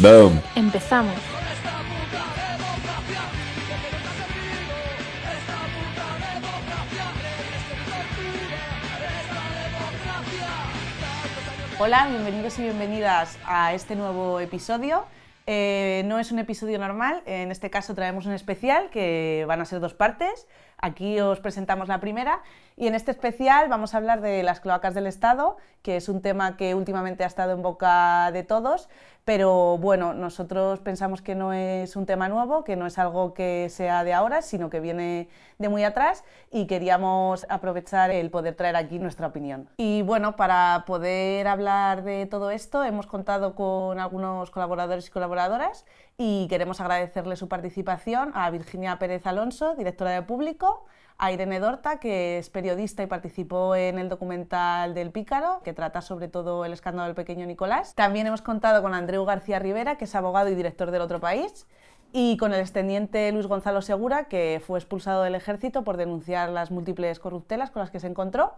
Boom. Empezamos. Hola, bienvenidos y bienvenidas a este nuevo episodio. No es un episodio normal, en este caso traemos un especial que van a ser dos partes. Aquí os presentamos la primera y en este especial vamos a hablar de las cloacas del Estado, que es un tema que últimamente ha estado en boca de todos, pero bueno, nosotros pensamos que no es un tema nuevo, que no es algo que sea de ahora, sino que viene de muy atrás y queríamos aprovechar el poder traer aquí nuestra opinión. Y bueno, para poder hablar de todo esto hemos contado con algunos colaboradores y colaboradoras y queremos agradecerle su participación a Virginia Pérez Alonso, directora de Público, a Irene Dorta, que es periodista y participó en el documental del Pícaro, que trata sobre todo el escándalo del pequeño Nicolás. También hemos contado con Andreu García Rivera, que es abogado y director del Otro País, y con el exteniente Luis Gonzalo Segura, que fue expulsado del ejército por denunciar las múltiples corruptelas con las que se encontró.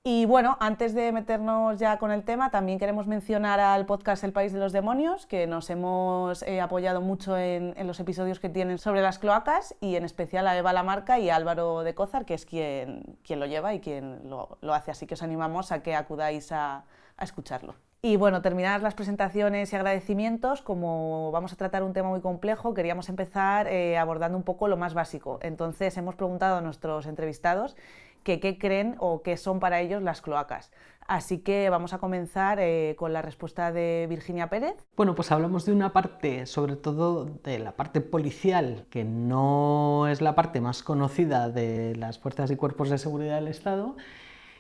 Y bueno, antes de meternos ya con el tema, también queremos mencionar al podcast El País de los Demonios, que nos hemos apoyado mucho en los episodios que tienen sobre las cloacas, y en especial a Eva Lamarca y a Álvaro de Cózar, que es quien lo lleva y quien lo hace. Así que os animamos a que acudáis a escucharlo. Y bueno, terminadas las presentaciones y agradecimientos, como vamos a tratar un tema muy complejo, queríamos empezar abordando un poco lo más básico. Entonces hemos preguntado a nuestros entrevistados que qué creen o qué son para ellos las cloacas. Así que vamos a comenzar con la respuesta de Virginia Pérez. Bueno, pues hablamos de una parte, sobre todo de la parte policial, que no es la parte más conocida de las fuerzas y cuerpos de seguridad del Estado,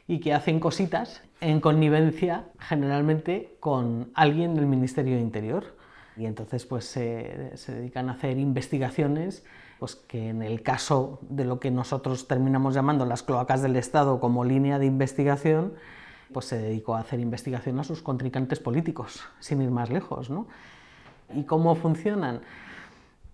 y que hacen cositas en connivencia generalmente con alguien del Ministerio de Interior. Y entonces pues se dedican a hacer investigaciones, pues que en el caso de lo que nosotros terminamos llamando las cloacas del Estado como línea de investigación, pues se dedicó a hacer investigación a sus contrincantes políticos, sin ir más lejos, ¿no? ¿Y cómo funcionan?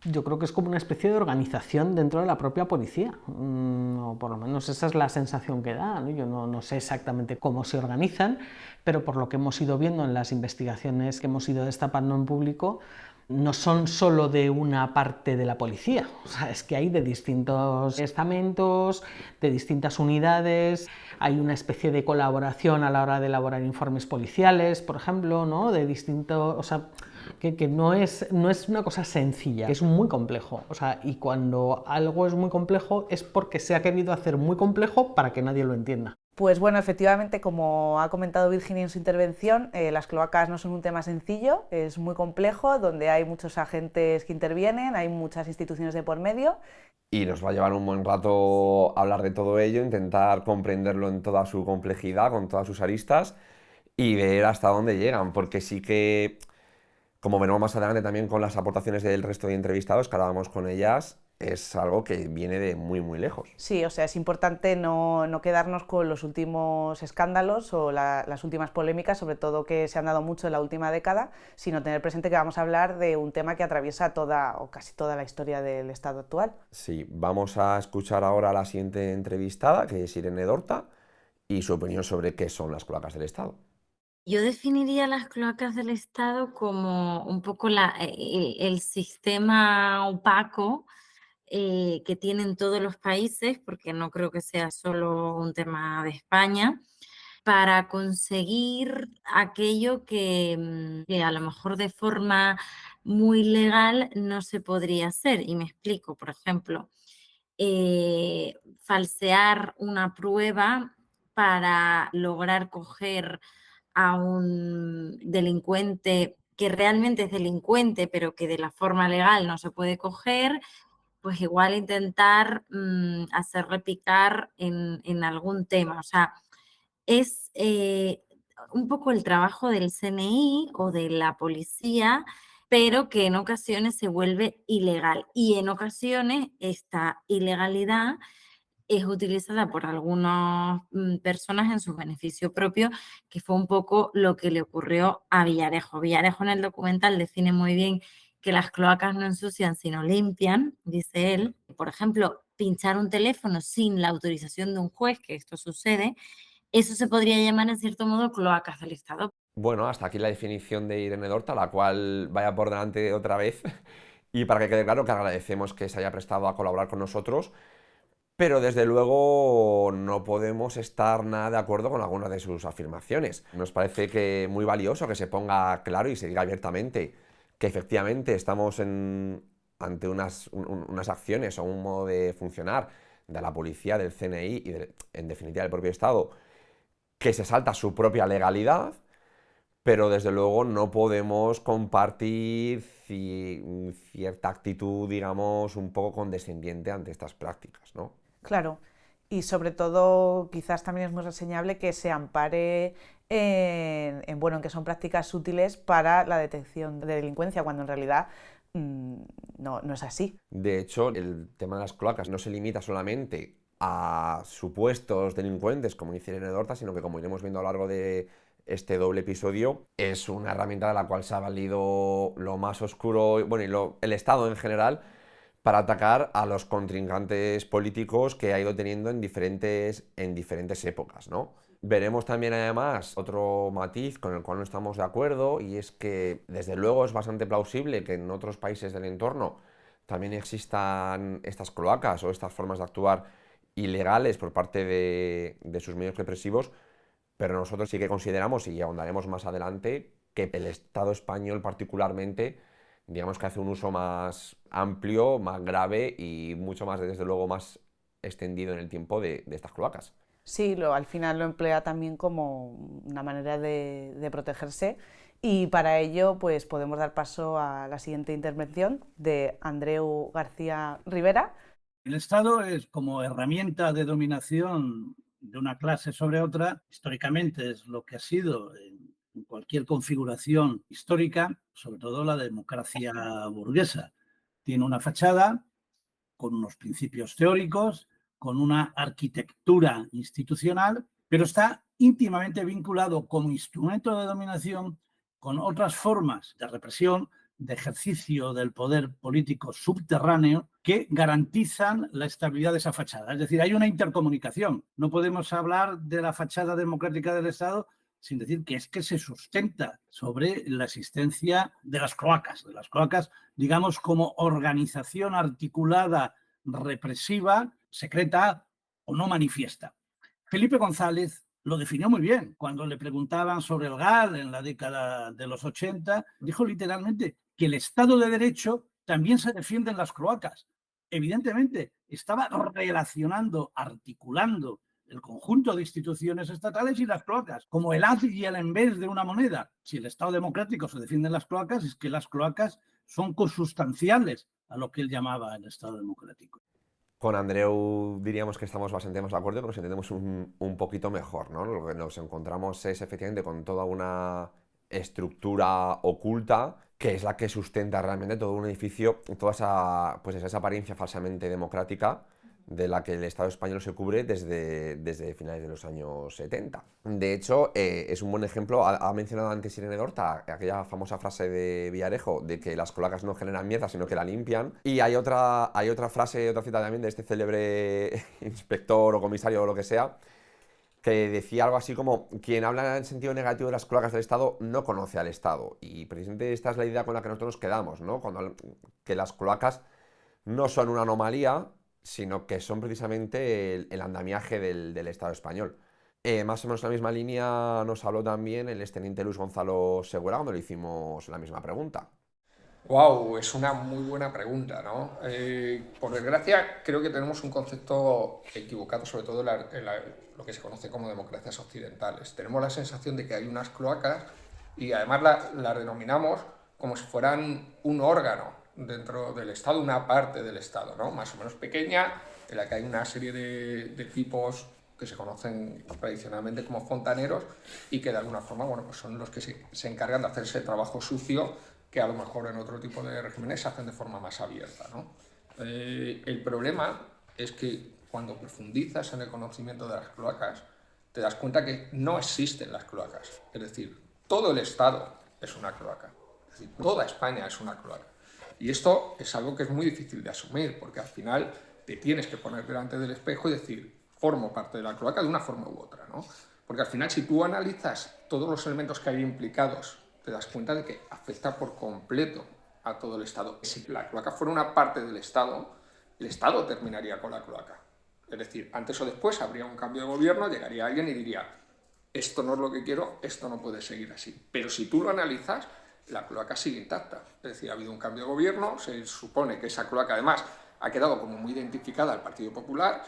Yo creo que es como una especie de organización dentro de la propia policía, o por lo menos esa es la sensación que da, ¿no? Yo no sé exactamente cómo se organizan, pero por lo que hemos ido viendo en las investigaciones que hemos ido destapando en público, no son solo de una parte de la policía, o sea, es que hay de distintos estamentos, de distintas unidades, hay una especie de colaboración a la hora de elaborar informes policiales, por ejemplo, ¿no? De distintos, o sea, que no es una cosa sencilla, es muy complejo, o sea, y cuando algo es muy complejo es porque se ha querido hacer muy complejo para que nadie lo entienda. Pues bueno, efectivamente, como ha comentado Virginia en su intervención, las cloacas no son un tema sencillo, es muy complejo, donde hay muchos agentes que intervienen, hay muchas instituciones de por medio. Y nos va a llevar un buen rato hablar de todo ello, intentar comprenderlo en toda su complejidad, con todas sus aristas y ver hasta dónde llegan, porque sí que, como veremos más adelante también con las aportaciones del resto de entrevistados, que ahora vamos con ellas, es algo que viene de muy, muy lejos. Sí, o sea, es importante no quedarnos con los últimos escándalos o las últimas polémicas, sobre todo que se han dado mucho en la última década, sino tener presente que vamos a hablar de un tema que atraviesa toda o casi toda la historia del Estado actual. Sí, vamos a escuchar ahora a la siguiente entrevistada, que es Irene Dorta, y su opinión sobre qué son las cloacas del Estado. Yo definiría las cloacas del Estado como un poco el sistema opaco que tienen todos los países, porque no creo que sea solo un tema de España, para conseguir aquello que a lo mejor de forma muy legal no se podría hacer. Y me explico, por ejemplo, falsear una prueba para lograr coger a un delincuente que realmente es delincuente, pero que de la forma legal no se puede coger, pues igual intentar hacerle picar en algún tema. O sea, es un poco el trabajo del CNI o de la policía, pero que en ocasiones se vuelve ilegal. Y en ocasiones esta ilegalidad es utilizada por algunas personas en su beneficio propio, que fue un poco lo que le ocurrió a Villarejo. Villarejo en el documental define muy bien que las cloacas no ensucian, sino limpian, dice él. Por ejemplo, pinchar un teléfono sin la autorización de un juez, que esto sucede, eso se podría llamar en cierto modo cloacas del Estado. Bueno, hasta aquí la definición de Irene Dorta, la cual vaya por delante otra vez. Y para que quede claro que agradecemos que se haya prestado a colaborar con nosotros, pero desde luego no podemos estar nada de acuerdo con algunas de sus afirmaciones. Nos parece que muy valioso que se ponga claro y se diga abiertamente que efectivamente estamos ante unas acciones o un modo de funcionar de la policía, del CNI y en definitiva del propio Estado, que se salta su propia legalidad, pero desde luego no podemos compartir cierta actitud, digamos, un poco condescendiente ante estas prácticas, ¿no? Claro, y sobre todo quizás también es muy reseñable que se ampare bueno, en que son prácticas útiles para la detección de delincuencia, cuando en realidad no es así. De hecho, el tema de las cloacas no se limita solamente a supuestos delincuentes, como dice Irene Dorta, sino que, como iremos viendo a lo largo de este doble episodio, es una herramienta de la cual se ha valido lo más oscuro, bueno, el Estado en general, para atacar a los contrincantes políticos que ha ido teniendo en diferentes épocas, ¿no? Veremos también además otro matiz con el cual no estamos de acuerdo, y es que desde luego es bastante plausible que en otros países del entorno también existan estas cloacas o estas formas de actuar ilegales por parte de sus medios represivos, pero nosotros sí que consideramos, y ahondaremos más adelante, que el Estado español particularmente, digamos que hace un uso más amplio, más grave y mucho más, desde luego, más extendido en el tiempo de estas cloacas. Sí, al final lo emplea también como una manera de protegerse, y para ello pues podemos dar paso a la siguiente intervención de Andreu García Rivera. El Estado es como herramienta de dominación de una clase sobre otra, históricamente es lo que ha sido en cualquier configuración histórica, sobre todo la democracia burguesa. Tiene una fachada con unos principios teóricos, con una arquitectura institucional, pero está íntimamente vinculado como instrumento de dominación con otras formas de represión, de ejercicio del poder político subterráneo que garantizan la estabilidad de esa fachada. Es decir, hay una intercomunicación. No podemos hablar de la fachada democrática del Estado sin decir que es que se sustenta sobre la existencia de las cloacas, digamos, como organización articulada, represiva, secreta o no manifiesta. Felipe González lo definió muy bien. Cuando le preguntaban sobre el GAL en la década de los 80, dijo literalmente que el Estado de Derecho también se defiende en las cloacas. Evidentemente, estaba relacionando, articulando el conjunto de instituciones estatales y las cloacas, como el haz y el en vez de una moneda. Si el Estado democrático se defiende en las cloacas, es que las cloacas son consustanciales a lo que él llamaba el Estado democrático. Con Andreu diríamos que estamos bastante más de acuerdo, que nos entendemos un poquito mejor, ¿no? Lo que nos encontramos es efectivamente con toda una estructura oculta que es la que sustenta realmente todo un edificio, toda esa apariencia falsamente democrática de la que el Estado español se cubre desde finales de los años 70. De hecho, es un buen ejemplo, ha mencionado antes Irene Dorta aquella famosa frase de Villarejo de que las cloacas no generan mierda, sino que la limpian. Y hay otra frase, otra cita también de este célebre inspector o comisario o lo que sea, que decía algo así como: quien habla en sentido negativo de las cloacas del Estado no conoce al Estado. Y precisamente esta es la idea con la que nosotros nos quedamos, ¿no? Que las cloacas no son una anomalía, sino que son precisamente el andamiaje del Estado español. Más o menos en la misma línea nos habló también el exteniente Luis Gonzalo Segura cuando le hicimos la misma pregunta. Wow, es una muy buena pregunta, ¿no? Por desgracia, creo que tenemos un concepto equivocado, sobre todo en lo que se conoce como democracias occidentales. Tenemos la sensación de que hay unas cloacas y además las denominamos como si fueran un órgano dentro del Estado, una parte del Estado, ¿no? Más o menos pequeña, en la que hay una serie de tipos que se conocen tradicionalmente como fontaneros y que de alguna forma, bueno, pues son los que se encargan de hacer ese trabajo sucio que a lo mejor en otro tipo de regímenes se hacen de forma más abierta, ¿no? El problema es que cuando profundizas en el conocimiento de las cloacas, te das cuenta que no existen las cloacas. Es decir, todo el Estado es una cloaca. Es decir, toda España es una cloaca. Y esto es algo que es muy difícil de asumir, porque al final te tienes que poner delante del espejo y decir: formo parte de la cloaca de una forma u otra, ¿no? Porque al final, si tú analizas todos los elementos que hay implicados, te das cuenta de que afecta por completo a todo el Estado. Si la cloaca fuera una parte del Estado, el Estado terminaría con la cloaca. Es decir, antes o después habría un cambio de gobierno, llegaría alguien y diría, esto no es lo que quiero, esto no puede seguir así. Pero si tú lo analizas, la cloaca sigue intacta. Es decir, ha habido un cambio de gobierno, se supone que esa cloaca además ha quedado como muy identificada al Partido Popular,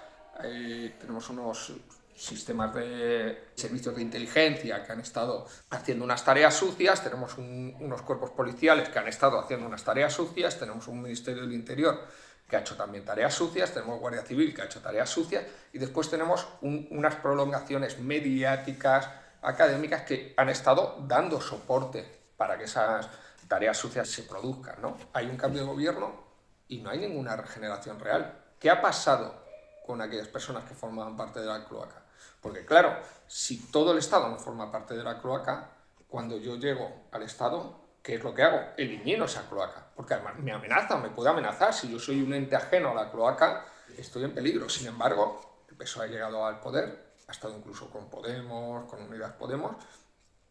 tenemos unos sistemas de servicios de inteligencia que han estado haciendo unas tareas sucias, tenemos unos cuerpos policiales que han estado haciendo unas tareas sucias, tenemos un Ministerio del Interior que ha hecho también tareas sucias, tenemos Guardia Civil que ha hecho tareas sucias y después tenemos unas prolongaciones mediáticas, académicas que han estado dando soporte para que esas tareas sucias se produzcan, ¿no? Hay un cambio de gobierno y no hay ninguna regeneración real. ¿Qué ha pasado con aquellas personas que formaban parte de la cloaca? Porque claro, si todo el Estado no forma parte de la cloaca, cuando yo llego al Estado, ¿qué es lo que hago? Elimino esa cloaca, porque además me amenaza, me puede amenazar. Si yo soy un ente ajeno a la cloaca, estoy en peligro. Sin embargo, el PSOE ha llegado al poder, ha estado incluso con Podemos, con Unidas Podemos,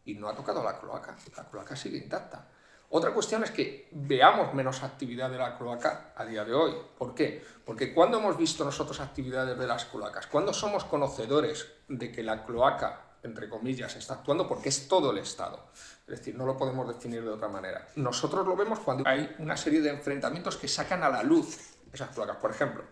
y no ha tocado la cloaca sigue intacta. Otra cuestión es que veamos menos actividad de la cloaca a día de hoy. ¿Por qué? Porque ¿cuándo hemos visto nosotros actividades de las cloacas? ¿Cuándo somos conocedores de que la cloaca, entre comillas, está actuando? Porque es todo el Estado. Es decir, no lo podemos definir de otra manera. Nosotros lo vemos cuando hay una serie de enfrentamientos que sacan a la luz esas cloacas. Por ejemplo,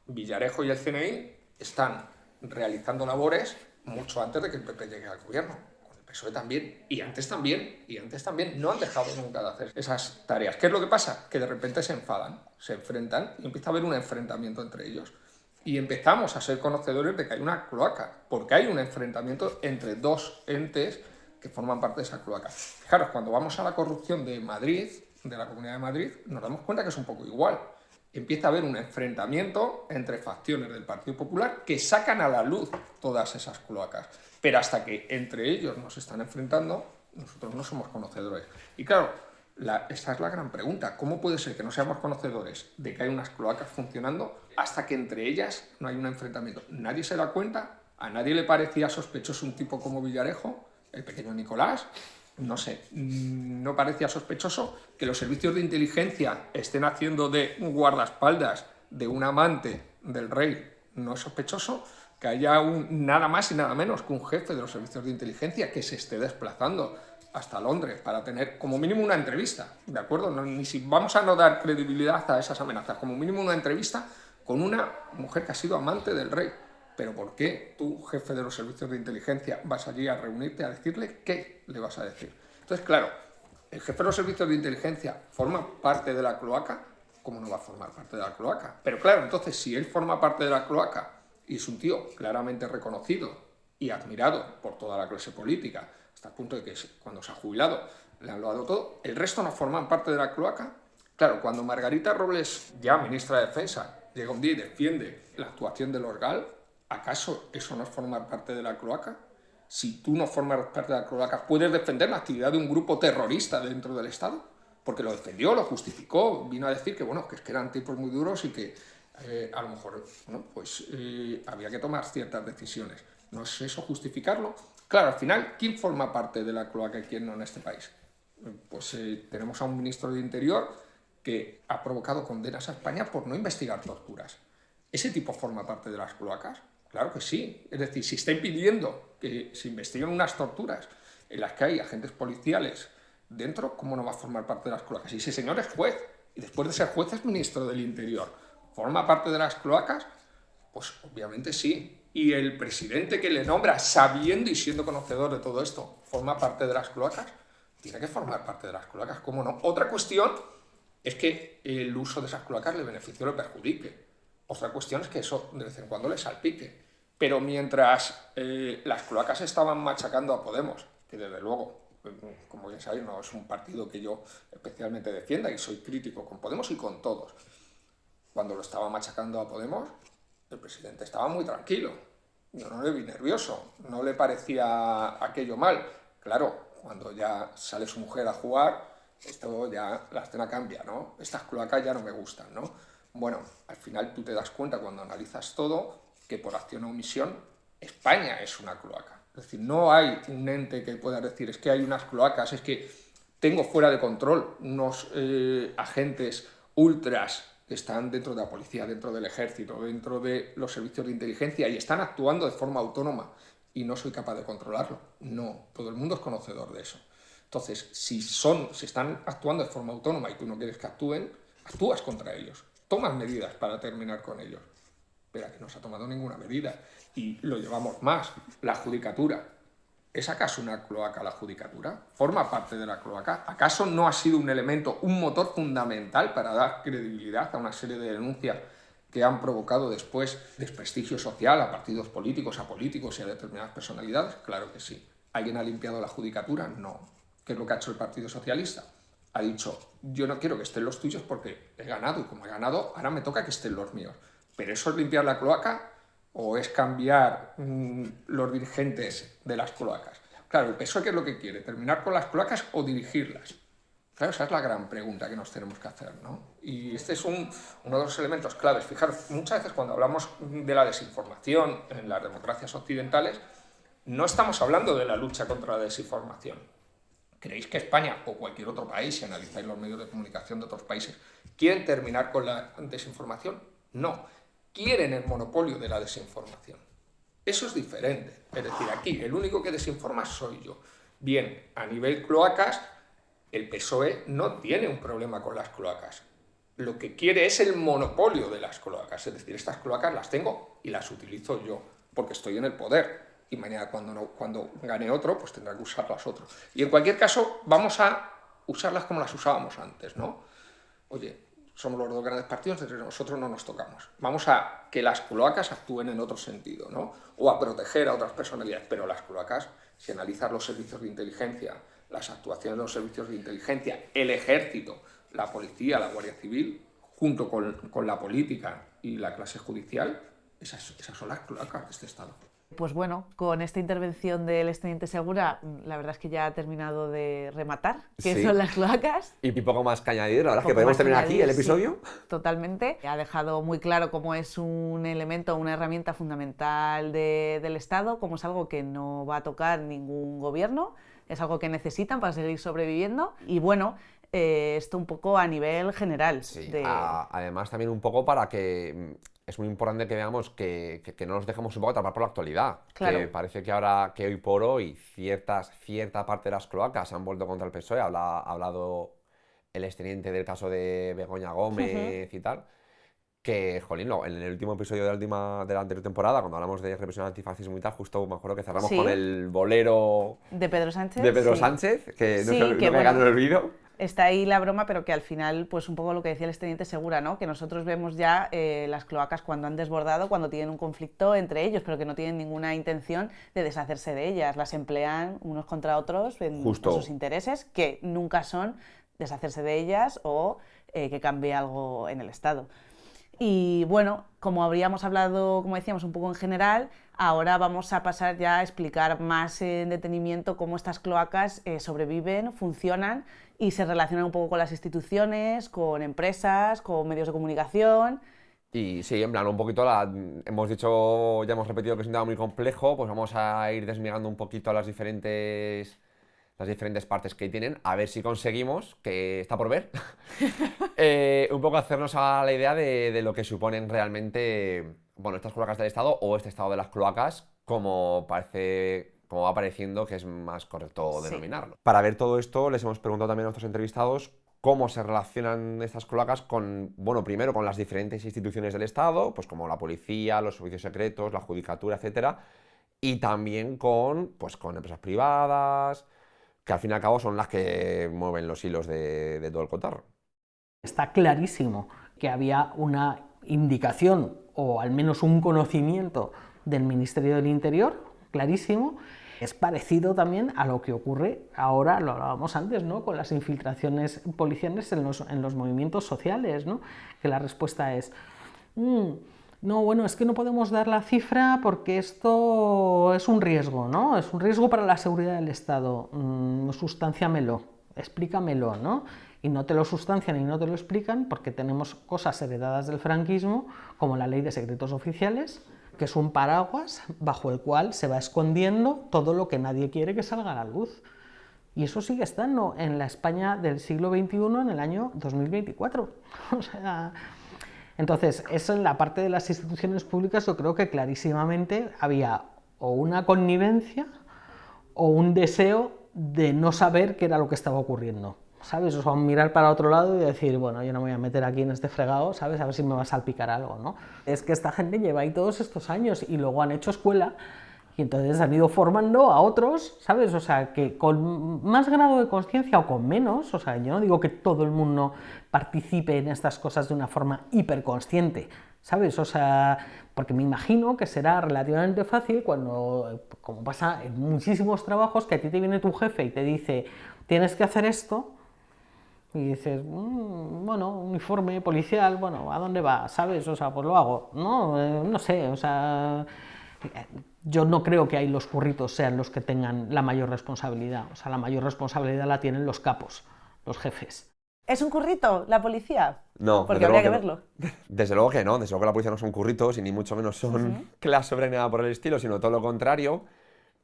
Villarejo y el CNI están realizando labores mucho antes de que el PP llegue al gobierno. PSOE también, y antes también, no han dejado nunca de hacer esas tareas. ¿Qué es lo que pasa? Que de repente se enfadan, se enfrentan y empieza a haber un enfrentamiento entre ellos. Y empezamos a ser conocedores de que hay una cloaca, porque hay un enfrentamiento entre dos entes que forman parte de esa cloaca. Fijaros, cuando vamos a la corrupción de Madrid, de la Comunidad de Madrid, nos damos cuenta que es un poco igual. Empieza a haber un enfrentamiento entre facciones del Partido Popular que sacan a la luz todas esas cloacas. Pero hasta que entre ellos nos están enfrentando, nosotros no somos conocedores. Y claro, esta es la gran pregunta. ¿Cómo puede ser que no seamos conocedores de que hay unas cloacas funcionando hasta que entre ellas no hay un enfrentamiento? Nadie se da cuenta, a nadie le parecía sospechoso un tipo como Villarejo, el pequeño Nicolás. No sé, no parecía sospechoso que los servicios de inteligencia estén haciendo de guardaespaldas de un amante del rey. No es sospechoso que haya nada más y nada menos que un jefe de los servicios de inteligencia que se esté desplazando hasta Londres para tener como mínimo una entrevista, ¿de acuerdo? Ni si vamos a no dar credibilidad a esas amenazas, como mínimo una entrevista con una mujer que ha sido amante del rey. Pero ¿por qué tú, jefe de los servicios de inteligencia, vas allí a reunirte a decirle qué le vas a decir? Entonces, claro, el jefe de los servicios de inteligencia forma parte de la cloaca, ¿cómo no va a formar parte de la cloaca? Pero claro, entonces, si él forma parte de la cloaca y es un tío claramente reconocido y admirado por toda la clase política, hasta el punto de que cuando se ha jubilado le han loado todo, ¿el resto no forman parte de la cloaca? Claro, cuando Margarita Robles, ya ministra de Defensa, llega un día y defiende la actuación de los GAL, ¿acaso eso no es formar parte de la cloaca? Si tú no formas parte de la cloaca, ¿puedes defender la actividad de un grupo terrorista dentro del Estado? Porque lo defendió, lo justificó, vino a decir que, bueno, que eran tipos muy duros y que a lo mejor había que tomar ciertas decisiones. ¿No es eso justificarlo? Claro, al final, ¿quién forma parte de la cloaca y quién no en este país? Pues tenemos a un ministro de Interior que ha provocado condenas a España por no investigar torturas. ¿Ese tipo forma parte de las cloacas? Claro que sí. Es decir, si está impidiendo que se investiguen unas torturas en las que hay agentes policiales dentro, ¿cómo no va a formar parte de las cloacas? Y ese señor es juez, y después de ser juez es ministro del Interior. ¿Forma parte de las cloacas? Pues obviamente sí. Y el presidente que le nombra, sabiendo y siendo conocedor de todo esto, ¿forma parte de las cloacas? Tiene que formar parte de las cloacas, ¿cómo no? Otra cuestión es que el uso de esas cloacas le beneficie o le perjudique. Otra cuestión es que eso de vez en cuando le salpique. Pero mientras las cloacas estaban machacando a Podemos, que desde luego, como bien sabéis, no es un partido que yo especialmente defienda y soy crítico con Podemos y con todos. Cuando lo estaba machacando a Podemos, el presidente estaba muy tranquilo. Yo no le vi nervioso, no le parecía aquello mal. Claro, cuando ya sale su mujer a jugar, esto ya la escena cambia, ¿no? Estas cloacas ya no me gustan, ¿no? Bueno, al final tú te das cuenta cuando analizas todo que por acción o omisión España es una cloaca. Es Es decir, no hay un ente que pueda decir, es que hay unas cloacas, es que tengo fuera de control unos agentes ultras que están dentro de la policía, dentro del ejército, dentro de los servicios de inteligencia y están actuando de forma autónoma y no soy capaz de controlarlo. No, todo el mundo es conocedor de eso. Entonces, si están actuando de forma autónoma y tú no quieres que actúen, actúas contra ellos, tomas medidas para terminar con ellos. Pero aquí no se ha tomado ninguna medida y lo llevamos más, la judicatura. ¿Es acaso una cloaca la judicatura? ¿Forma parte de la cloaca? ¿Acaso no ha sido un elemento, un motor fundamental para dar credibilidad a una serie de denuncias que han provocado después desprestigio social a partidos políticos, a políticos y a determinadas personalidades? Claro que sí. ¿Alguien ha limpiado la judicatura? No. ¿Qué es lo que ha hecho el Partido Socialista? Ha dicho, yo no quiero que estén los tuyos porque he ganado y como he ganado, ahora me toca que estén los míos. ¿Pero eso es limpiar la cloaca o es cambiar los dirigentes de las cloacas? Claro, el PSOE, ¿qué es lo que quiere? ¿Terminar con las cloacas o dirigirlas? Claro, esa es la gran pregunta que nos tenemos que hacer, ¿no? Y este es uno de los elementos claves. Fijaros, muchas veces cuando hablamos de la desinformación en las democracias occidentales, no estamos hablando de la lucha contra la desinformación. ¿Creéis que España o cualquier otro país, si analizáis los medios de comunicación de otros países, quieren terminar con la desinformación? No, quieren el monopolio de la desinformación. Eso es diferente. Es decir, aquí el único que desinforma soy yo. Bien, a nivel cloacas, el PSOE no tiene un problema con las cloacas. Lo que quiere es el monopolio de las cloacas. Es decir, estas cloacas las tengo y las utilizo yo, porque estoy en el poder. Y mañana cuando gane otro, pues tendrá que usarlas otro. Y en cualquier caso, vamos a usarlas como las usábamos antes, ¿no? Oye, somos los dos grandes partidos, entre nosotros no nos tocamos. Vamos a que las cloacas actúen en otro sentido, ¿no? O a proteger a otras personalidades. Pero las cloacas, si analizas los servicios de inteligencia, las actuaciones de los servicios de inteligencia, el ejército, la policía, la Guardia Civil, junto con la política y la clase judicial, esas son las cloacas de este Estado. Pues bueno, con esta intervención del exteniente Segura, la verdad es que ya ha terminado de rematar qué Sí. son las cloacas. Y poco más que añadir, la verdad es que Poco podemos más terminar añadir, aquí el sí, episodio. Totalmente. Ha dejado muy claro cómo es un elemento, una herramienta fundamental del Estado, cómo es algo que no va a tocar ningún gobierno, es algo que necesitan para seguir sobreviviendo. Y bueno, esto un poco a nivel general. Sí, además también un poco para que es muy importante que veamos que no nos dejemos un poco atrapar por la actualidad. Claro. Que parece que ahora, que hoy por hoy, cierta parte de las cloacas se han vuelto contra el PSOE. Ha hablado el exteniente del caso de Begoña Gómez y tal. Que, jolín, no, en el último episodio de la anterior temporada, cuando hablamos de represión antifascismo y tal, justo me acuerdo que cerramos Sí. con el bolero De Pedro Sánchez. de Pedro sí. Sánchez, que no Sí, se que me ganó bueno. el olvido. Está ahí la broma, pero que al final, pues un poco lo que decía el exteniente Segura, ¿no? Que nosotros vemos ya las cloacas cuando han desbordado, cuando tienen un conflicto entre ellos, pero que no tienen ninguna intención de deshacerse de ellas. Las emplean unos contra otros en Justo. sus intereses, que nunca son deshacerse de ellas o que cambie algo en el Estado. Y bueno, como habríamos hablado, como decíamos, un poco en general, ahora vamos a pasar ya a explicar más en detenimiento cómo estas cloacas sobreviven, funcionan y se relacionan un poco con las instituciones, con empresas, con medios de comunicación. Y sí, en plan, un poquito, hemos dicho, ya hemos repetido que es un tema muy complejo, pues vamos a ir desmigando un poquito las diferentes partes que tienen, a ver si conseguimos, que está por ver, un poco hacernos a la idea de lo que suponen realmente, bueno, estas cloacas del Estado o este estado de las cloacas, como va pareciendo que es más correcto Sí. denominarlo. Para ver todo esto, les hemos preguntado también a nuestros entrevistados cómo se relacionan estas cloacas con, bueno, primero con las diferentes instituciones del Estado, pues como la policía, los servicios secretos, la judicatura, etcétera, y también con empresas privadas, que al fin y al cabo son las que mueven los hilos de todo el cotarro. Está clarísimo que había una indicación o al menos un conocimiento del Ministerio del Interior, clarísimo. Es parecido también a lo que ocurre ahora, lo hablábamos antes, ¿no? Con las infiltraciones policiales en los movimientos sociales, ¿no? Que la respuesta es, no, bueno, es que no podemos dar la cifra porque esto es un riesgo, ¿no? Es un riesgo para la seguridad del Estado. Sustánciamelo, explícamelo, ¿no? Y no te lo sustancian y no te lo explican porque tenemos cosas heredadas del franquismo, como la ley de secretos oficiales, que es un paraguas bajo el cual se va escondiendo todo lo que nadie quiere que salga a la luz. Y eso sigue estando en la España del siglo XXI en el año 2024. O sea, entonces, eso en la parte de las instituciones públicas yo creo que clarísimamente había o una connivencia o un deseo de no saber qué era lo que estaba ocurriendo, ¿sabes? O sea, mirar para otro lado y decir, bueno, yo no me voy a meter aquí en este fregado, ¿sabes? A ver si me va a salpicar algo, ¿no? Es que esta gente lleva ahí todos estos años y luego han hecho escuela y entonces han ido formando a otros, ¿sabes? O sea, que con más grado de conciencia o con menos, o sea, yo no digo que todo el mundo participe en estas cosas de una forma hiperconsciente, ¿sabes? O sea, porque me imagino que será relativamente fácil cuando, como pasa en muchísimos trabajos, que a ti te viene tu jefe y te dice, tienes que hacer esto, y dices, bueno, uniforme policial, bueno, ¿a dónde va? ¿Sabes? O sea, pues lo hago. No, no sé, o sea, yo no creo que ahí los curritos sean los que tengan la mayor responsabilidad. O sea, la mayor responsabilidad la tienen los capos, los jefes. ¿Es un currito la policía? No, Porque desde habría que luego verlo. no. Desde luego que no, desde luego que la policía no son curritos y ni mucho menos son clase obrera ni nada por el estilo, sino todo lo contrario.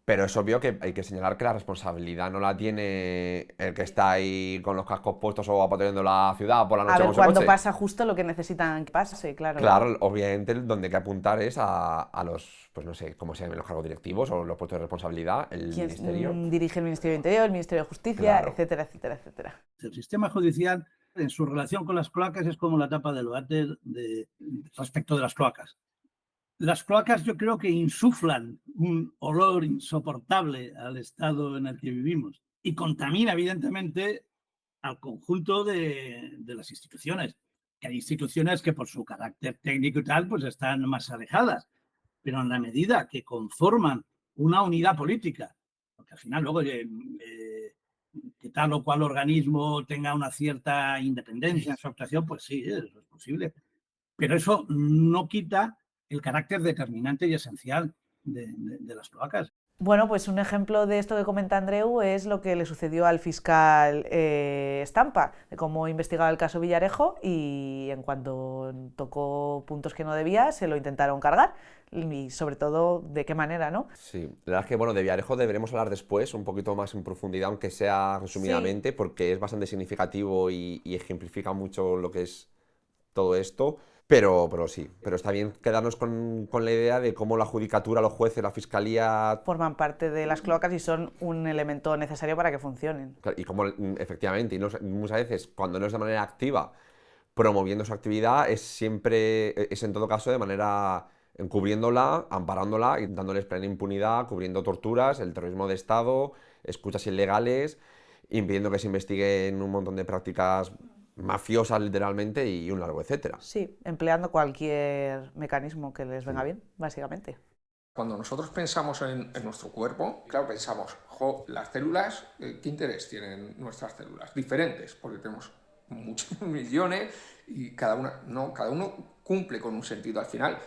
Pero es obvio que hay que señalar que la responsabilidad no la tiene el que está ahí con los cascos puestos o patrullando la ciudad por la noche A ver con su cuándo coche. pasa justo lo que necesitan que pase, claro. Claro, obviamente donde hay que apuntar es a los, pues no sé, cómo se llaman los cargos directivos o los puestos de responsabilidad, el ¿Quién ministerio. dirige el Ministerio de Interior, el Ministerio de Justicia, Claro. etcétera, etcétera, etcétera? El sistema judicial, en su relación con las cloacas, es como la tapa del váter respecto de las cloacas. Las cloacas yo creo que insuflan un olor insoportable al estado en el que vivimos y contamina evidentemente al conjunto de las instituciones. Que hay instituciones que por su carácter técnico y tal pues están más alejadas, pero en la medida que conforman una unidad política, porque al final luego que tal o cual organismo tenga una cierta independencia en su actuación, pues sí, eso es posible. Pero eso no quita el carácter determinante y esencial de las cloacas. Bueno, pues un ejemplo de esto que comenta Andreu es lo que le sucedió al fiscal Estampa, de cómo investigaba el caso Villarejo y en cuanto tocó puntos que no debía, se lo intentaron cargar y sobre todo de qué manera, ¿no? Sí, la verdad es que bueno, de Villarejo deberemos hablar después, un poquito más en profundidad, aunque sea resumidamente, sí, porque es bastante significativo y ejemplifica mucho lo que es todo esto. Pero sí, pero está bien quedarnos con la idea de cómo la judicatura, los jueces, la fiscalía... forman parte de las cloacas y son un elemento necesario para que funcionen. Y como efectivamente, y muchas veces cuando no es de manera activa promoviendo su actividad, es en todo caso de manera encubriéndola, amparándola y dándoles plena impunidad, cubriendo torturas, el terrorismo de Estado, escuchas ilegales, impidiendo que se investiguen un montón de prácticas mafiosas literalmente y un largo etcétera. Sí, empleando cualquier mecanismo que les venga bien, básicamente. Cuando nosotros pensamos en nuestro cuerpo, claro, pensamos, las células, ¿qué interés tienen nuestras células? Diferentes, porque tenemos muchos millones y cada uno cumple con un sentido. Al final,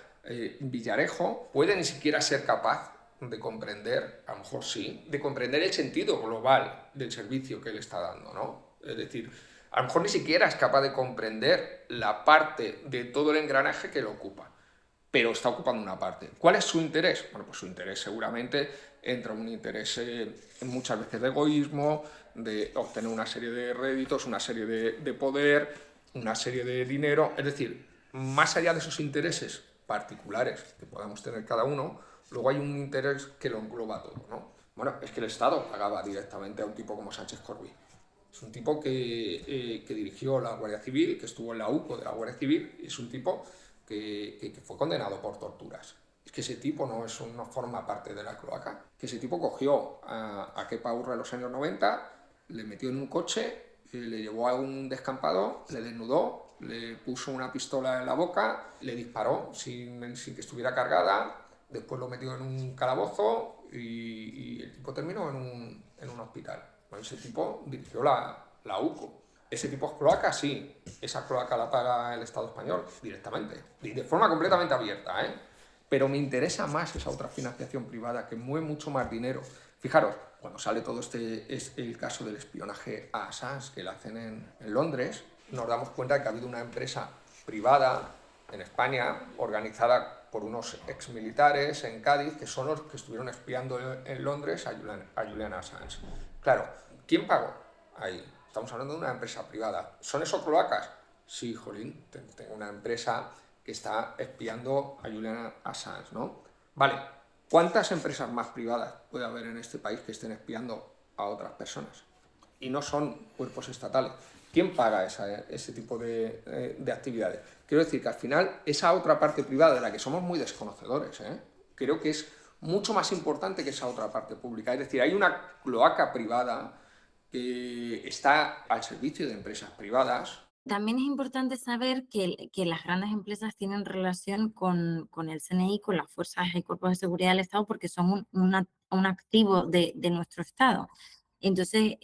Villarejo puede ni siquiera ser capaz de comprender, a lo mejor sí, de comprender el sentido global del servicio que él está dando, ¿no? Es decir, a lo mejor ni siquiera es capaz de comprender la parte de todo el engranaje que lo ocupa, pero está ocupando una parte. ¿Cuál es su interés? Bueno, pues su interés seguramente entra un interés muchas veces de egoísmo, de obtener una serie de réditos, una serie de poder, una serie de dinero. Es decir, más allá de esos intereses particulares que podamos tener cada uno, luego hay un interés que lo engloba todo, ¿no? Bueno, es que el Estado pagaba directamente a un tipo como Sánchez Corbí. Es un tipo que dirigió la Guardia Civil, que estuvo en la UCO de la Guardia Civil, y es un tipo que fue condenado por torturas. Es que ese tipo no forma parte de la cloaca. Que ese tipo cogió a Kepa Urra en los años 90, le metió en un coche, le llevó a un descampado, le desnudó, le puso una pistola en la boca, le disparó sin que estuviera cargada, después lo metió en un calabozo y el tipo terminó en un hospital. Bueno, ese tipo dirigió la UCO. Ese tipo es cloaca, sí. Esa cloaca la paga el Estado español directamente. Y de forma completamente abierta, ¿eh? Pero me interesa más esa otra financiación privada que mueve mucho más dinero. Fijaros, cuando sale todo es el caso del espionaje a Assange que lo hacen en Londres, nos damos cuenta de que ha habido una empresa privada en España organizada por unos exmilitares en Cádiz, que son los que estuvieron espiando en Londres a Julian Assange. Claro, ¿quién pagó ahí? Estamos hablando de una empresa privada. ¿Son esos cloacas? Sí, jolín, tengo una empresa que está espiando a Julian Assange, ¿no? Vale, ¿cuántas empresas más privadas puede haber en este país que estén espiando a otras personas? Y no son cuerpos estatales. ¿Quién paga ese tipo de actividades? Quiero decir que al final esa otra parte privada de la que somos muy desconocedores, creo que es mucho más importante que esa otra parte pública. Es decir, hay una cloaca privada que está al servicio de empresas privadas. También es importante saber que las grandes empresas tienen relación con el CNI, con las fuerzas y cuerpos de seguridad del Estado, porque son un activo de nuestro Estado. Entonces,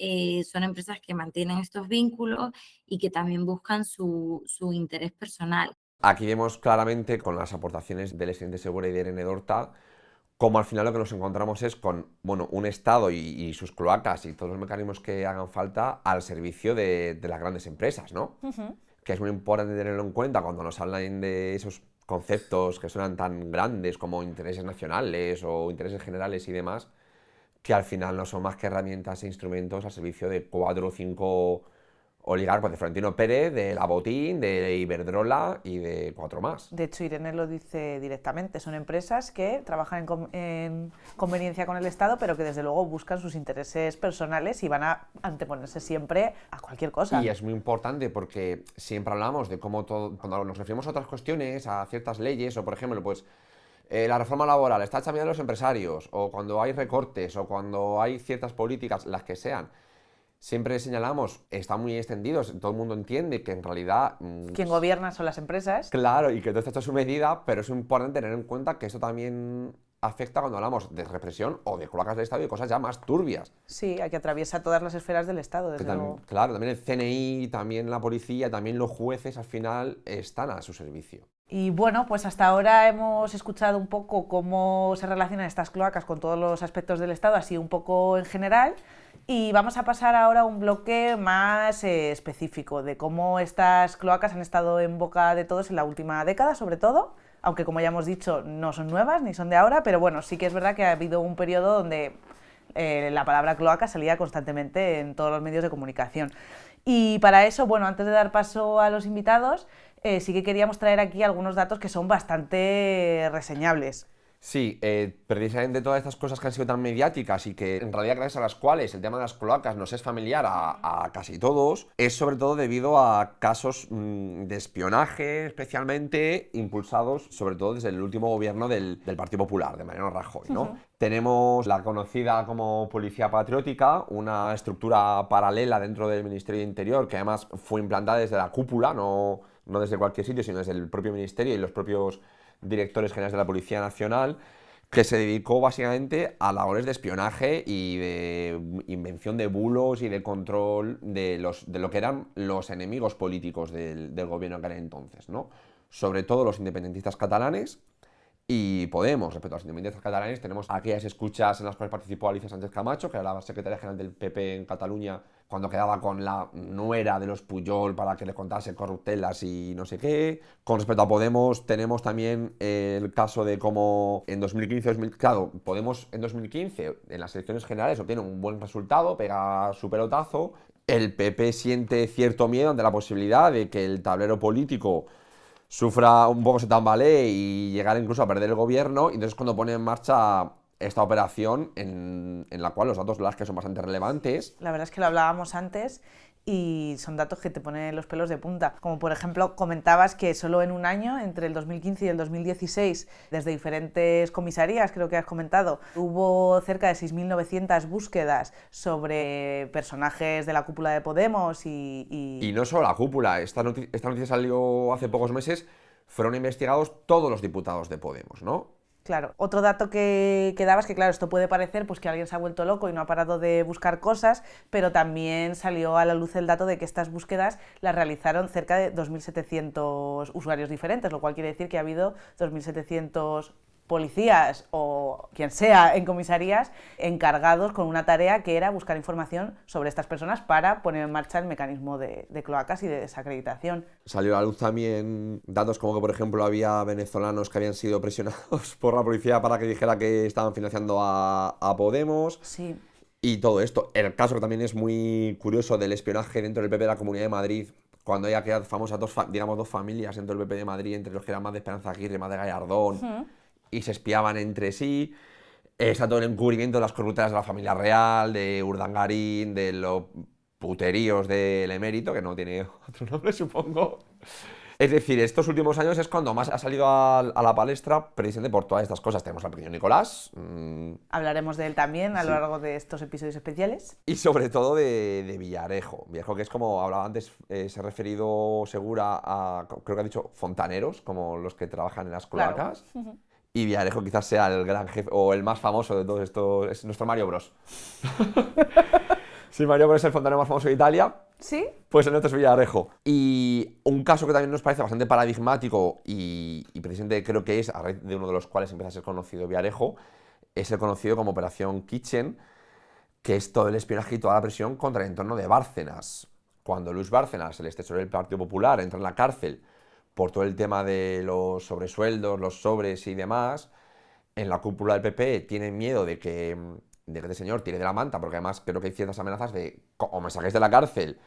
son empresas que mantienen estos vínculos y que también buscan su interés personal. Aquí vemos claramente con las aportaciones del expresidente Segura y de Irene Dorta como al final lo que nos encontramos es con un Estado y sus cloacas y todos los mecanismos que hagan falta al servicio de las grandes empresas, ¿no? Que es muy importante tenerlo en cuenta cuando nos hablan de esos conceptos que suenan tan grandes como intereses nacionales o intereses generales y demás, que al final no son más que herramientas e instrumentos al servicio de 4 o 5 oligarcos, de Florentino Pérez, de La Botín, de Iberdrola y de 4 más. De hecho, Irene lo dice directamente, son empresas que trabajan en conveniencia con el Estado, pero que desde luego buscan sus intereses personales y van a anteponerse siempre a cualquier cosa. Y es muy importante porque siempre hablamos de cómo cuando nos referimos a otras cuestiones, a ciertas leyes, o por ejemplo, pues la reforma laboral está cambiando a los empresarios, o cuando hay recortes, o cuando hay ciertas políticas, las que sean, siempre señalamos, está muy extendido, todo el mundo entiende que en realidad... Quien gobierna son las empresas. Claro, y que todo esto está a su medida, pero es importante tener en cuenta que esto también afecta cuando hablamos de represión o de cloacas del Estado y cosas ya más turbias. Sí, que atraviesa todas las esferas del Estado, desde luego. Claro, también el CNI, también la policía, también los jueces al final están a su servicio. Y bueno, pues hasta ahora hemos escuchado un poco cómo se relacionan estas cloacas con todos los aspectos del Estado, así un poco en general. Y vamos a pasar ahora a un bloque más específico de cómo estas cloacas han estado en boca de todos en la última década, sobre todo, aunque como ya hemos dicho no son nuevas ni son de ahora, pero bueno, sí que es verdad que ha habido un periodo donde la palabra cloaca salía constantemente en todos los medios de comunicación. Y para eso, bueno, antes de dar paso a los invitados, sí que queríamos traer aquí algunos datos que son bastante reseñables. Sí, precisamente todas estas cosas que han sido tan mediáticas y que en realidad gracias a las cuales el tema de las cloacas nos es familiar a casi todos, es sobre todo debido a casos de espionaje especialmente impulsados sobre todo desde el último gobierno del Partido Popular, de Mariano Rajoy, ¿no? Tenemos la conocida como Policía Patriótica, una estructura paralela dentro del Ministerio de Interior que además fue implantada desde la cúpula, no desde cualquier sitio, sino desde el propio Ministerio y los propios directores generales de la Policía Nacional, que se dedicó básicamente a labores de espionaje y de invención de bulos y de control de lo que eran los enemigos políticos del gobierno que era entonces, ¿no? Sobre todo los independentistas catalanes y Podemos. Respecto a los independentistas catalanes, tenemos aquellas escuchas en las cuales participó Alicia Sánchez Camacho, que era la secretaria general del PP en Cataluña, cuando quedaba con la nuera de los Pujol para que le contase corruptelas y no sé qué. Con respecto a Podemos, tenemos también el caso de cómo en 2015, claro, Podemos en 2015, en las elecciones generales, obtiene un buen resultado, pega su pelotazo. El PP siente cierto miedo ante la posibilidad de que el tablero político sufra un poco, se tambalee y llegar incluso a perder el gobierno, y entonces cuando pone en marcha esta operación en la cual los datos que son bastante relevantes. La verdad es que lo hablábamos antes y son datos que te ponen los pelos de punta. Como por ejemplo comentabas que solo en un año, entre el 2015 y el 2016, desde diferentes comisarías, creo que has comentado, hubo cerca de 6.900 búsquedas sobre personajes de la cúpula de Podemos y no solo la cúpula, esta noticia salió hace pocos meses, fueron investigados todos los diputados de Podemos, ¿no? Claro, otro dato que dabas, que claro, esto puede parecer pues que alguien se ha vuelto loco y no ha parado de buscar cosas, pero también salió a la luz el dato de que estas búsquedas las realizaron cerca de 2.700 usuarios diferentes, lo cual quiere decir que ha habido 2.700 policías o quien sea en comisarías encargados con una tarea que era buscar información sobre estas personas para poner en marcha el mecanismo de cloacas y de desacreditación. Salió a la luz también datos como que, por ejemplo, había venezolanos que habían sido presionados por la policía para que dijera que estaban financiando a Podemos. Sí. Y todo esto. El caso que también es muy curioso del espionaje dentro del PP de la Comunidad de Madrid, cuando hay aquellas famosas dos familias dentro del PP de Madrid, entre los que eran más de Esperanza Aguirre, más de Gallardón, y se espiaban entre sí. Está todo el encubrimiento de las corruptelas de la familia real, de Urdangarín, de los puteríos del emérito, que no tiene otro nombre, supongo. Es decir, estos últimos años es cuando más ha salido a la palestra precisamente por todas estas cosas. Tenemos al pequeño Nicolás. Hablaremos de él también a lo largo de estos episodios especiales. Y sobre todo de Villarejo. Villarejo, que es como hablaba antes, se ha referido Segura a, creo que ha dicho, fontaneros, como los que trabajan en las cloacas. Claro. Y Villarejo quizás sea el gran jefe, o el más famoso de todos estos, es nuestro Mario Bros. Si Mario Bros es el fontanero más famoso de Italia, ¿sí? Pues el nuestro es Villarejo. Y un caso que también nos parece bastante paradigmático y precisamente creo que es a raíz de uno de los cuales empieza a ser conocido Villarejo, es el conocido como Operación Kitchen, que es todo el espionaje y toda la presión contra el entorno de Bárcenas. Cuando Luis Bárcenas, el extensor del Partido Popular, entra en la cárcel por todo el tema de los sobresueldos, los sobres y demás, en la cúpula del PP tienen miedo de que este señor tire de la manta, porque además creo que hay ciertas amenazas de o me saquéis de la cárcel,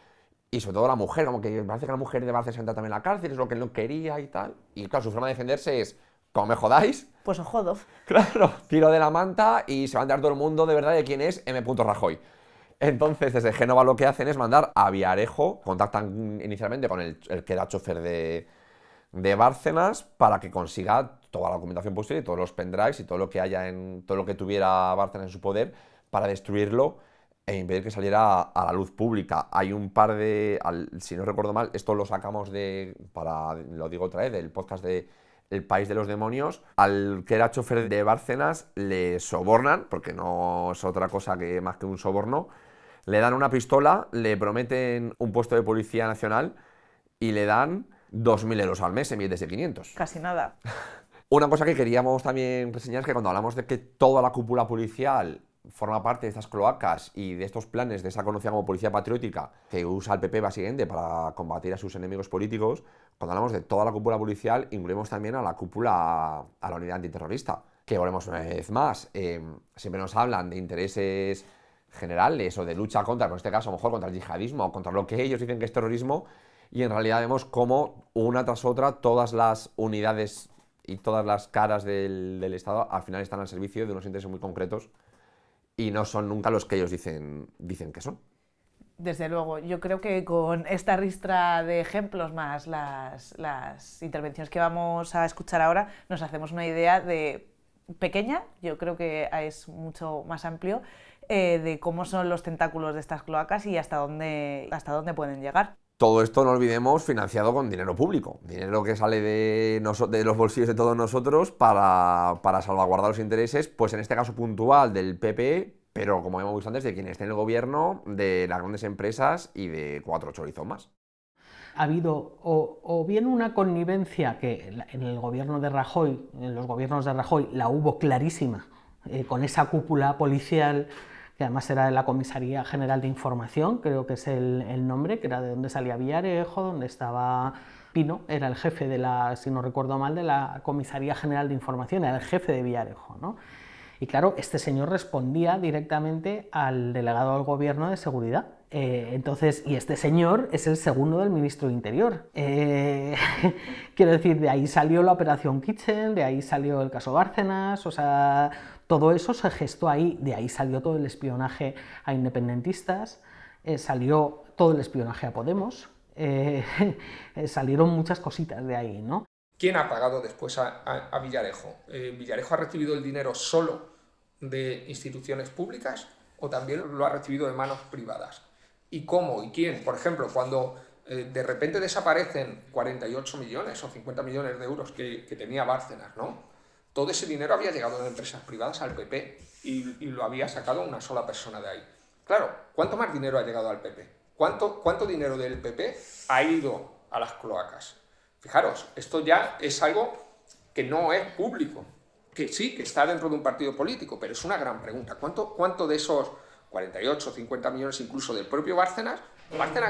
y sobre todo la mujer, como que parece que la mujer de Bárcenas entra también en la cárcel, es lo que él no quería y tal. Y claro, su forma de defenderse es, como me jodáis, pues os jodo. Claro, tiro de la manta y se va a enterar todo el mundo de verdad de quién es M. Rajoy. Entonces, desde Génova lo que hacen es mandar a Villarejo, contactan inicialmente con el que era chofer de Bárcenas para que consiga toda la documentación posible, todos los pendrives y todo lo que haya todo lo que tuviera Bárcenas en su poder para destruirlo e impedir que saliera a la luz pública. Hay un par de, si no recuerdo mal, esto lo sacamos lo digo otra vez, del podcast de El País de los Demonios. Al que era chofer de Bárcenas le sobornan, porque no es otra cosa que más que un soborno, le dan una pistola, le prometen un puesto de Policía Nacional y le dan 2.000 euros al mes en billetes de 500. Casi nada. Una cosa que queríamos también reseñar es que cuando hablamos de que toda la cúpula policial forma parte de estas cloacas y de estos planes de esa conocida como policía patriótica que usa el PP básicamente para combatir a sus enemigos políticos, cuando hablamos de toda la cúpula policial incluimos también a la cúpula, a la unidad antiterrorista, que volvemos una vez más, siempre nos hablan de intereses generales o de lucha contra, en este caso a lo mejor contra el yihadismo o contra lo que ellos dicen que es terrorismo, y en realidad vemos cómo una tras otra todas las unidades y todas las caras del Estado al final están al servicio de unos intereses muy concretos y no son nunca los que ellos dicen que son. Desde luego, yo creo que con esta ristra de ejemplos más las intervenciones que vamos a escuchar ahora nos hacemos una idea de pequeña, yo creo que es mucho más amplio, de cómo son los tentáculos de estas cloacas y hasta dónde pueden llegar. Todo esto, no olvidemos, financiado con dinero público, dinero que sale de los bolsillos de todos nosotros para salvaguardar los intereses, pues en este caso puntual del PP, pero como hemos visto antes, de quien esté en el gobierno, de las grandes empresas y de 4 chorizos más. Ha habido o bien una connivencia que en el gobierno de Rajoy, en los gobiernos de Rajoy, la hubo clarísima, con esa cúpula policial, que además era de la Comisaría General de Información, creo que es el nombre, que era de donde salía Villarejo, donde estaba Pino, era el jefe de si no recuerdo mal, de la Comisaría General de Información, era el jefe de Villarejo, ¿no? Y claro, este señor respondía directamente al delegado del Gobierno de Seguridad. Entonces, y este señor es el segundo del ministro de Interior. Quiero decir, de ahí salió la Operación Kitchen, de ahí salió el caso Bárcenas, o sea, todo eso se gestó ahí, de ahí salió todo el espionaje a independentistas, salió todo el espionaje a Podemos, salieron muchas cositas de ahí, ¿no? ¿Quién ha pagado después a Villarejo? ¿Villarejo ha recibido el dinero solo de instituciones públicas o también lo ha recibido de manos privadas? ¿Y cómo? ¿Y quién? Por ejemplo, cuando de repente desaparecen 48 millones o 50 millones de euros que tenía Bárcenas, ¿no? Todo ese dinero había llegado de empresas privadas al PP y lo había sacado una sola persona de ahí. Claro, ¿cuánto más dinero ha llegado al PP? ¿Cuánto dinero del PP ha ido a las cloacas? Fijaros, esto ya es algo que no es público. que sí, que está dentro de un partido político, pero es una gran pregunta. ¿Cuánto de esos 48, 50 millones incluso del propio Bárcenas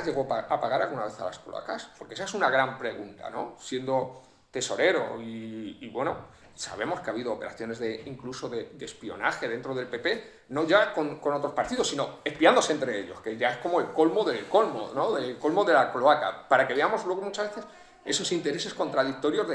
llegó a pagar alguna vez a las cloacas? Porque esa es una gran pregunta, ¿no? Siendo tesorero y bueno, sabemos que ha habido operaciones incluso de espionaje dentro del PP, no ya con otros partidos, sino espiándose entre ellos, que ya es como el colmo del colmo, ¿no? Del colmo de la cloaca, para que veamos luego muchas veces esos intereses contradictorios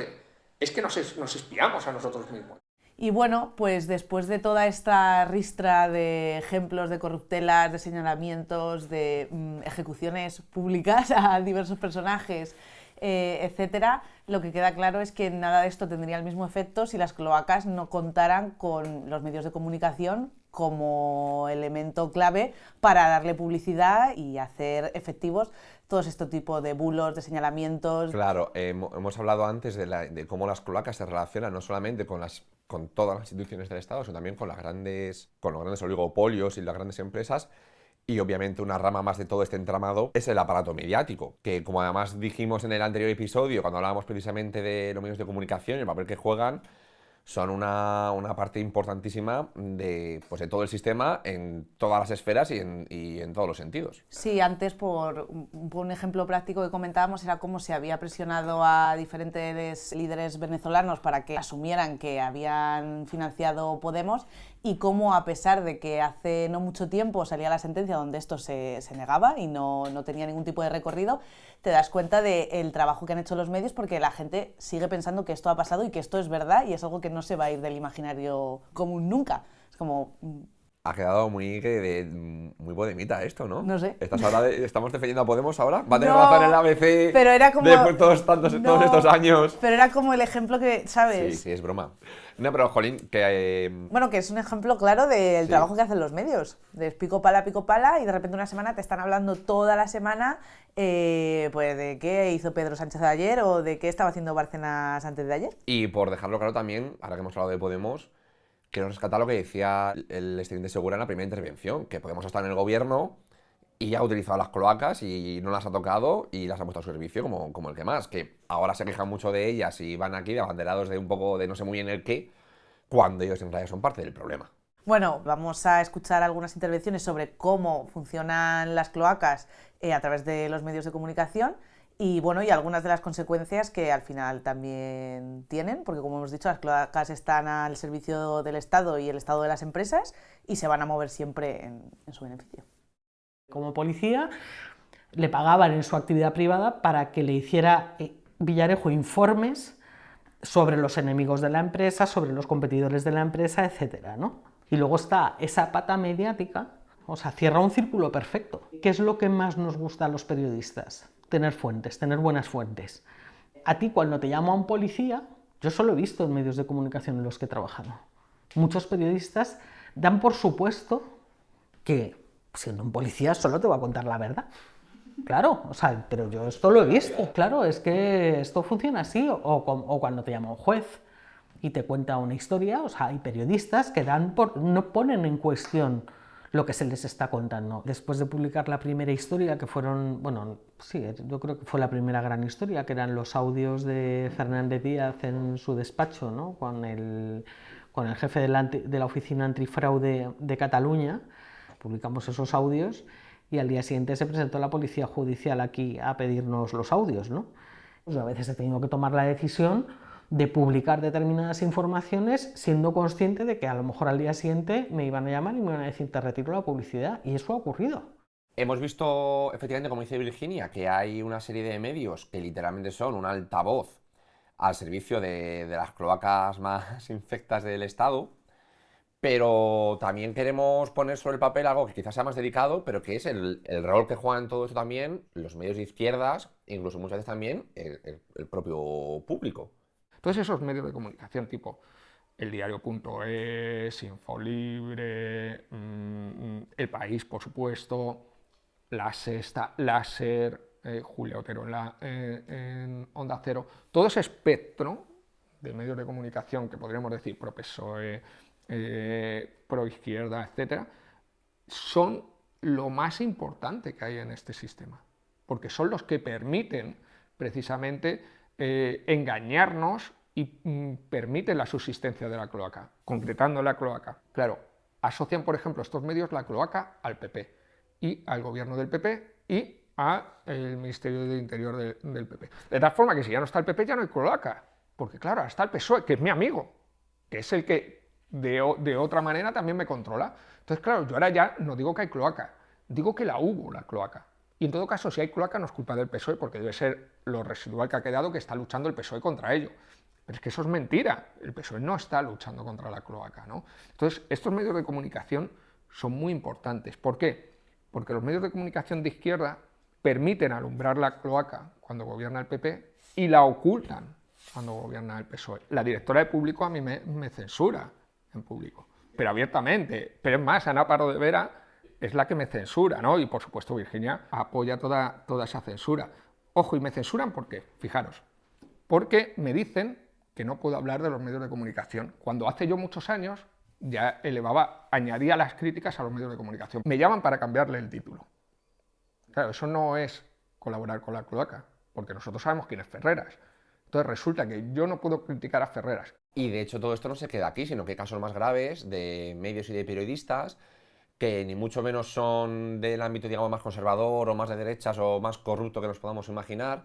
es que nos espiamos a nosotros mismos. Y bueno, pues después de toda esta ristra de ejemplos de corruptelas, de señalamientos, de ejecuciones públicas a diversos personajes, etcétera, lo que queda claro es que nada de esto tendría el mismo efecto si las cloacas no contaran con los medios de comunicación como elemento clave para darle publicidad y hacer efectivos todos este tipo de bulos, de señalamientos. Claro, hemos hablado antes de cómo las cloacas se relacionan no solamente con todas las instituciones del Estado, sino también con los grandes oligopolios y las grandes empresas. Y obviamente una rama más de todo este entramado es el aparato mediático, que como además dijimos en el anterior episodio, cuando hablábamos precisamente de los medios de comunicación y el papel que juegan, son una parte importantísima de todo el sistema en todas las esferas y en todos los sentidos. Sí, antes por un ejemplo práctico que comentábamos era cómo se había presionado a diferentes líderes venezolanos para que asumieran que habían financiado Podemos y cómo, a pesar de que hace no mucho tiempo salía la sentencia donde esto se negaba y no tenía ningún tipo de recorrido, te das cuenta del trabajo que han hecho los medios, porque la gente sigue pensando que esto ha pasado y que esto es verdad y es algo que no se va a ir del imaginario común nunca. Es como... Ha quedado muy podemita esto, ¿no? No sé. ¿Estamos defendiendo a Podemos ahora? ¿Va a tener razón el ABC pero era como... después de todos estos años? Pero era como el ejemplo que, ¿sabes? Sí, es broma. No, pero, jolín, que... Bueno, que es un ejemplo claro del trabajo que hacen los medios. De pico pala, y de repente una semana te están hablando toda la semana pues de qué hizo Pedro Sánchez ayer o de qué estaba haciendo Bárcenas antes de ayer. Y por dejarlo claro también, ahora que hemos hablado de Podemos, quiero rescatar lo que decía el exteniente Segura en la primera intervención, que Podemos estar en el gobierno y ha utilizado las cloacas y no las ha tocado y las ha puesto a su servicio como el que más, que ahora se quejan mucho de ellas y van aquí de abanderados de un poco de no sé muy bien el qué, cuando ellos en realidad son parte del problema. Bueno, vamos a escuchar algunas intervenciones sobre cómo funcionan las cloacas a través de los medios de comunicación y bueno, y algunas de las consecuencias que al final también tienen, porque como hemos dicho, las cloacas están al servicio del Estado y el Estado de las empresas y se van a mover siempre en su beneficio. Como policía le pagaban en su actividad privada para que le hiciera Villarejo informes sobre los enemigos de la empresa, sobre los competidores de la empresa, etcétera, ¿no? Y luego está esa pata mediática, o sea, cierra un círculo perfecto. ¿Qué es lo que más nos gusta a los periodistas? Tener fuentes, tener buenas fuentes. A ti, cuando te llama un policía, yo solo he visto en medios de comunicación en los que he trabajado, muchos periodistas dan por supuesto que siendo un policía solo te va a contar la verdad. Claro, o sea, pero yo esto lo he visto. Claro, es que esto funciona así. O cuando te llama un juez y te cuenta una historia, o sea, hay periodistas que no ponen en cuestión lo que se les está contando. Después de publicar la primera historia, que fueron, bueno, sí, yo creo que fue la primera gran historia, que eran los audios de Fernández Díaz en su despacho, ¿no? Con el jefe de la oficina antifraude de Cataluña, publicamos esos audios y al día siguiente se presentó la policía judicial aquí a pedirnos los audios, ¿no? Pues a veces he tenido que tomar la decisión de publicar determinadas informaciones siendo consciente de que a lo mejor al día siguiente me iban a llamar y me iban a decir te retiro la publicidad, y eso ha ocurrido. Hemos visto, efectivamente, como dice Virginia, que hay una serie de medios que literalmente son un altavoz al servicio de las cloacas más infectas del Estado, pero también queremos poner sobre el papel algo que quizás sea más delicado, pero que es el rol que juegan en todo esto también los medios de izquierdas, incluso muchas veces también el propio público. Todos esos medios de comunicación tipo eldiario.es, Infolibre, El País, por supuesto, La Sexta, Láser, Julia Otero en Onda Cero, todo ese espectro de medios de comunicación que podríamos decir pro PSOE, pro izquierda, etcétera, son lo más importante que hay en este sistema, porque son los que permiten precisamente engañarnos y permiten la subsistencia de la cloaca, concretando la cloaca. Claro, asocian, por ejemplo, estos medios la cloaca al PP y al gobierno del PP y al Ministerio del Interior del PP. De tal forma que si ya no está el PP ya no hay cloaca, porque claro, está el PSOE, que es mi amigo, que es el que de otra manera también me controla. Entonces, claro, yo ahora ya no digo que hay cloaca, digo que la hubo, la cloaca. Y en todo caso, si hay cloaca no es culpa del PSOE, porque debe ser lo residual que ha quedado que está luchando el PSOE contra ello. Pero es que eso es mentira, el PSOE no está luchando contra la cloaca, ¿no? Entonces, estos medios de comunicación son muy importantes. ¿Por qué? Porque los medios de comunicación de izquierda permiten alumbrar la cloaca cuando gobierna el PP y la ocultan cuando gobierna el PSOE. La directora de Público a mí me censura en Público, pero abiertamente. Pero es más, Ana Pardo de Vera es la que me censura, ¿no? Y por supuesto Virginia apoya toda esa censura. Ojo, y me censuran ¿por qué? Fijaros, porque me dicen que no puedo hablar de los medios de comunicación, cuando hace yo muchos años ya añadía las críticas a los medios de comunicación. Me llaman para cambiarle el título. Claro, eso no es colaborar con la cloaca, porque nosotros sabemos quién es Ferreras. Entonces resulta que yo no puedo criticar a Ferreras. Y de hecho todo esto no se queda aquí, sino que hay casos más graves de medios y de periodistas que ni mucho menos son del ámbito, digamos, más conservador o más de derechas o más corrupto que nos podamos imaginar,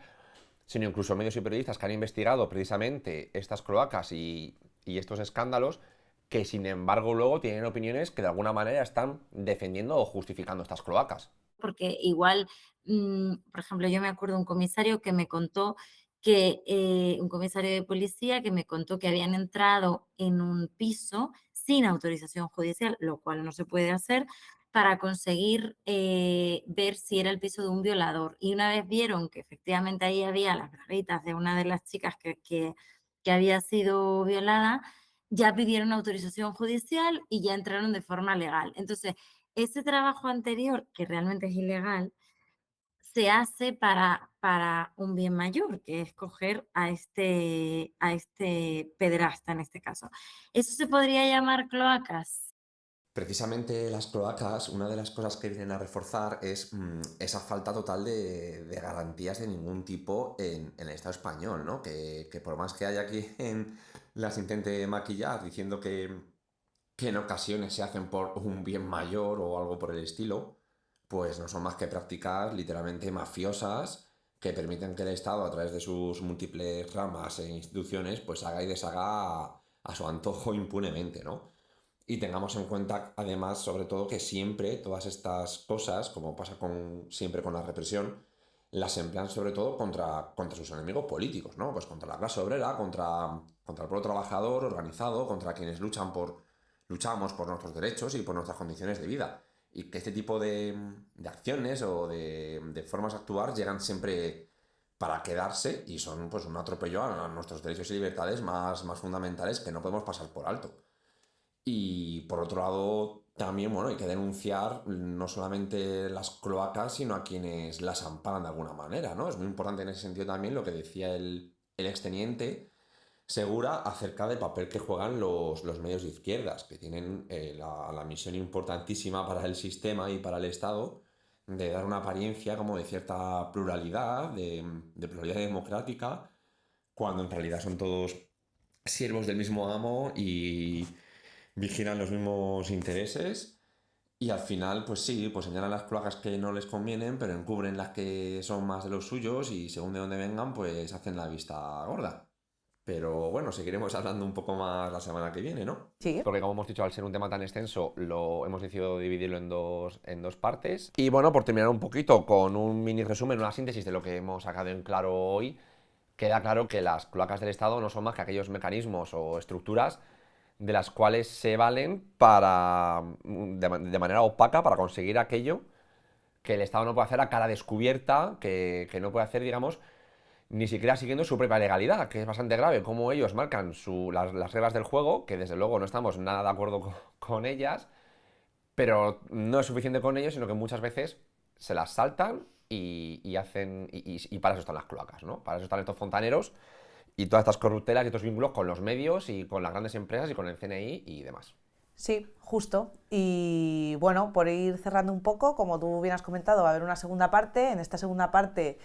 sino incluso medios y periodistas que han investigado precisamente estas cloacas y estos escándalos, que sin embargo luego tienen opiniones que de alguna manera están defendiendo o justificando estas cloacas. Porque igual, por ejemplo, yo me acuerdo de un comisario que me contó que, un comisario de policía que me contó que habían entrado en un piso sin autorización judicial, lo cual no se puede hacer, para conseguir ver si era el piso de un violador. Y una vez vieron que efectivamente ahí había las braguitas de una de las chicas que había sido violada, ya pidieron autorización judicial y ya entraron de forma legal. Entonces, ese trabajo anterior, que realmente es ilegal, se hace para un bien mayor, que es coger a este pederasta en este caso. ¿Eso se podría llamar cloacas? Precisamente las cloacas, una de las cosas que vienen a reforzar es esa falta total de garantías de ningún tipo en el Estado español, ¿no? Que por más que haya quien las intente maquillar diciendo que en ocasiones se hacen por un bien mayor o algo por el estilo, pues no son más que prácticas literalmente mafiosas que permiten que el Estado, a través de sus múltiples ramas e instituciones, pues haga y deshaga a su antojo impunemente, ¿no? Y tengamos en cuenta, además, sobre todo, que siempre todas estas cosas, como pasa siempre con la represión, las emplean sobre todo contra sus enemigos políticos, ¿no? Pues contra la clase obrera, contra el pueblo trabajador organizado, contra quienes luchamos por nuestros derechos y por nuestras condiciones de vida. Y que este tipo de acciones o de formas de actuar llegan siempre para quedarse y son pues un atropello a nuestros derechos y libertades más fundamentales que no podemos pasar por alto. Y por otro lado, también, bueno, hay que denunciar no solamente las cloacas, sino a quienes las amparan de alguna manera, ¿no? Es muy importante en ese sentido también lo que decía el exteniente Segura acerca del papel que juegan los medios de izquierdas, que tienen la misión importantísima para el sistema y para el Estado de dar una apariencia como de cierta pluralidad, de pluralidad democrática, cuando en realidad son todos siervos del mismo amo y vigilan los mismos intereses y al final, pues sí, pues señalan las cloacas que no les convienen, pero encubren las que son más de los suyos y según de dónde vengan, pues hacen la vista gorda. Pero bueno, seguiremos hablando un poco más la semana que viene, ¿no? Sí. Porque como hemos dicho, al ser un tema tan extenso, hemos decidido dividirlo en dos partes. Y bueno, por terminar un poquito con un mini resumen, una síntesis de lo que hemos sacado en claro hoy, queda claro que las cloacas del Estado no son más que aquellos mecanismos o estructuras de las cuales se valen de manera opaca para conseguir aquello que el Estado no puede hacer a cara descubierta, que no puede hacer, digamos, ni siquiera siguiendo su propia legalidad, que es bastante grave, como ellos marcan las reglas del juego, que desde luego no estamos nada de acuerdo con ellas, pero no es suficiente con ellos, sino que muchas veces se las saltan y para eso están las cloacas, ¿no? Para eso están estos fontaneros y todas estas corruptelas y estos vínculos con los medios y con las grandes empresas y con el CNI y demás. Sí, justo. Y bueno, por ir cerrando un poco, como tú bien has comentado, va a haber una segunda parte. En esta segunda parte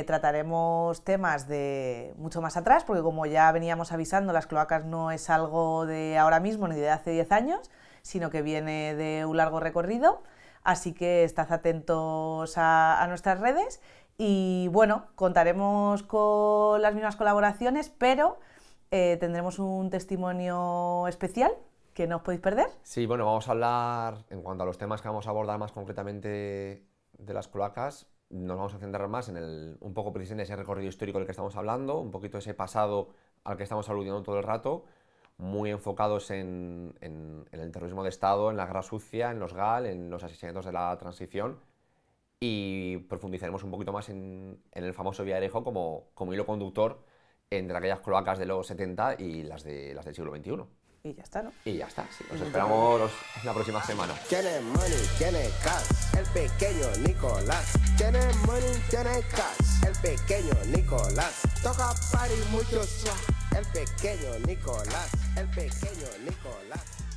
trataremos temas de mucho más atrás, porque como ya veníamos avisando, las cloacas no es algo de ahora mismo ni de hace 10 años, sino que viene de un largo recorrido. Así que estad atentos a nuestras redes y bueno, contaremos con las mismas colaboraciones, pero tendremos un testimonio especial que no os podéis perder. Sí, bueno, vamos a hablar, en cuanto a los temas que vamos a abordar más concretamente de las cloacas, nos vamos a centrar más en un poco precisamente ese recorrido histórico del que estamos hablando, un poquito ese pasado al que estamos aludiendo todo el rato, muy enfocados en el terrorismo de Estado, en la guerra sucia, en los GAL, en los asesinatos de la transición, y profundizaremos un poquito más en el famoso Villarejo como hilo conductor entre aquellas cloacas de los 70 y las del siglo XXI. Y ya está, ¿no? Y ya está, sí, os esperamos la próxima semana. Tiene money, tiene cash, el pequeño Nicolás. Tiene money, tiene cash, el pequeño Nicolás. Toca party mucho swag, el pequeño Nicolás, el pequeño Nicolás.